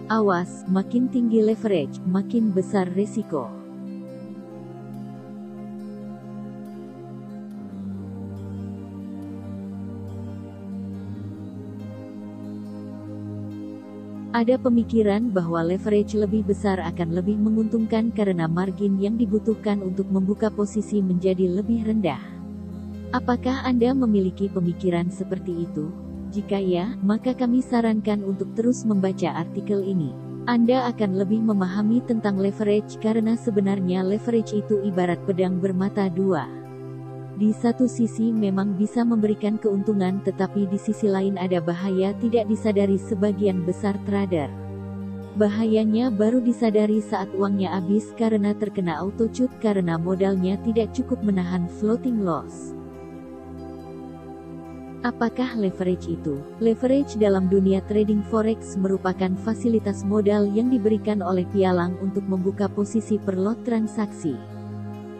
Awas, makin tinggi leverage, makin besar resiko. Ada pemikiran bahwa leverage lebih besar akan lebih menguntungkan karena margin yang dibutuhkan untuk membuka posisi menjadi lebih rendah. Apakah Anda memiliki pemikiran seperti itu? Jika ya, maka kami sarankan untuk terus membaca artikel ini. Anda akan lebih memahami tentang leverage karena sebenarnya leverage itu ibarat pedang bermata dua. Di satu sisi memang bisa memberikan keuntungan, tetapi di sisi lain ada bahaya tidak disadari sebagian besar trader. Bahayanya baru disadari saat uangnya habis karena terkena auto-cut karena modalnya tidak cukup menahan floating loss. Apakah leverage itu? Leverage dalam dunia trading forex merupakan fasilitas modal yang diberikan oleh pialang untuk membuka posisi per lot transaksi.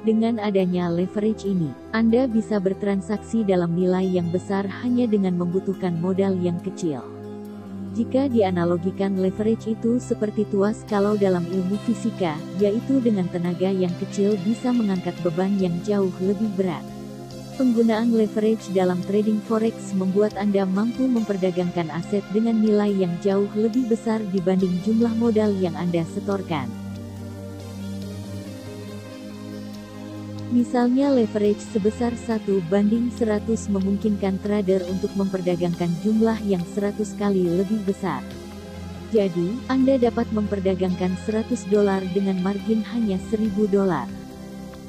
Dengan adanya leverage ini, Anda bisa bertransaksi dalam nilai yang besar hanya dengan membutuhkan modal yang kecil. Jika dianalogikan leverage itu seperti tuas kalau dalam ilmu fisika, yaitu dengan tenaga yang kecil bisa mengangkat beban yang jauh lebih berat. Penggunaan leverage dalam trading forex membuat Anda mampu memperdagangkan aset dengan nilai yang jauh lebih besar dibanding jumlah modal yang Anda setorkan. Misalnya leverage sebesar 1:100 memungkinkan trader untuk memperdagangkan jumlah yang 100 kali lebih besar. Jadi, Anda dapat memperdagangkan $100 dengan margin hanya $1.000.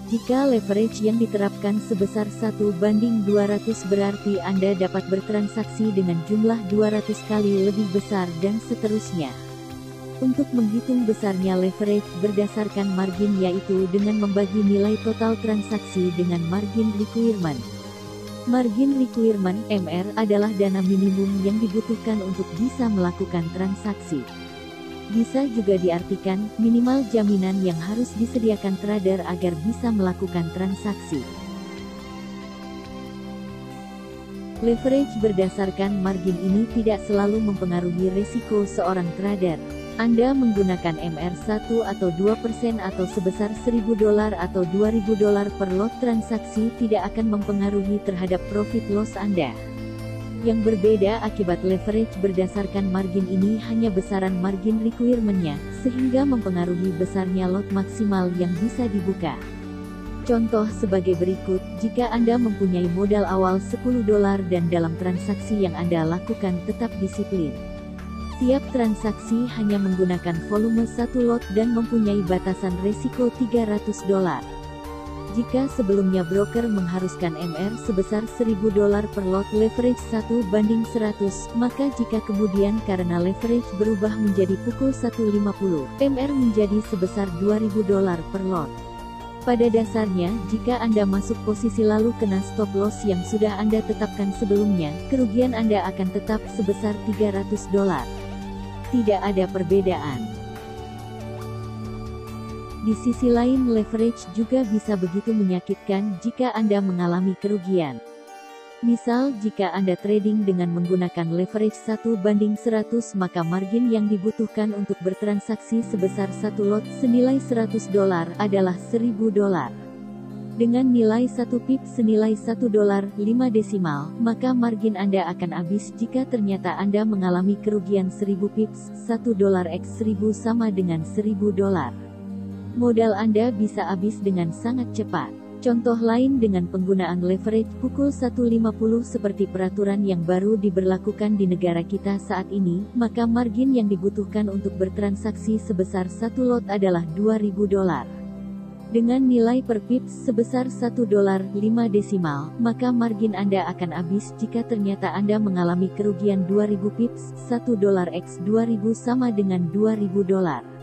Jika leverage yang diterapkan sebesar 1:200 berarti Anda dapat bertransaksi dengan jumlah 200 kali lebih besar dan seterusnya. Untuk menghitung besarnya leverage berdasarkan margin yaitu dengan membagi nilai total transaksi dengan margin requirement. Margin requirement (MR) adalah dana minimum yang dibutuhkan untuk bisa melakukan transaksi. Bisa juga diartikan, minimal jaminan yang harus disediakan trader agar bisa melakukan transaksi. Leverage berdasarkan margin ini tidak selalu mempengaruhi risiko seorang trader. Anda menggunakan MR 1 atau 2% atau sebesar $1.000 atau $2.000 per lot transaksi tidak akan mempengaruhi terhadap profit loss Anda. Yang berbeda akibat leverage berdasarkan margin ini hanya besaran margin requirement-nya, sehingga mempengaruhi besarnya lot maksimal yang bisa dibuka. Contoh sebagai berikut, jika Anda mempunyai modal awal $10 dan dalam transaksi yang Anda lakukan tetap disiplin. Tiap transaksi hanya menggunakan volume 1 lot dan mempunyai batasan resiko $300. Jika sebelumnya broker mengharuskan MR sebesar $1.000 per lot leverage 1:100, maka jika kemudian karena leverage berubah menjadi pukul 1.50, MR menjadi sebesar $2.000 per lot. Pada dasarnya, jika Anda masuk posisi lalu kena stop loss yang sudah Anda tetapkan sebelumnya, kerugian Anda akan tetap sebesar $300. Tidak ada perbedaan. Di sisi lain leverage juga bisa begitu menyakitkan jika Anda mengalami kerugian. Misal jika Anda trading dengan menggunakan leverage 1:100 maka margin yang dibutuhkan untuk bertransaksi sebesar 1 lot senilai $100 adalah $1.000. Dengan nilai 1 pip senilai $1.5 desimal, maka margin Anda akan habis jika ternyata Anda mengalami kerugian 1000 pips, $1 x 1000 sama dengan $1.000. Modal Anda bisa habis dengan sangat cepat. Contoh lain dengan penggunaan leverage pukul 1.50 seperti peraturan yang baru diberlakukan di negara kita saat ini, maka margin yang dibutuhkan untuk bertransaksi sebesar 1 lot adalah $2.000. Dengan nilai per pips sebesar $1.5 desimal, maka margin Anda akan habis jika ternyata Anda mengalami kerugian 2000 pips, $1 x 2000 sama dengan $2.000.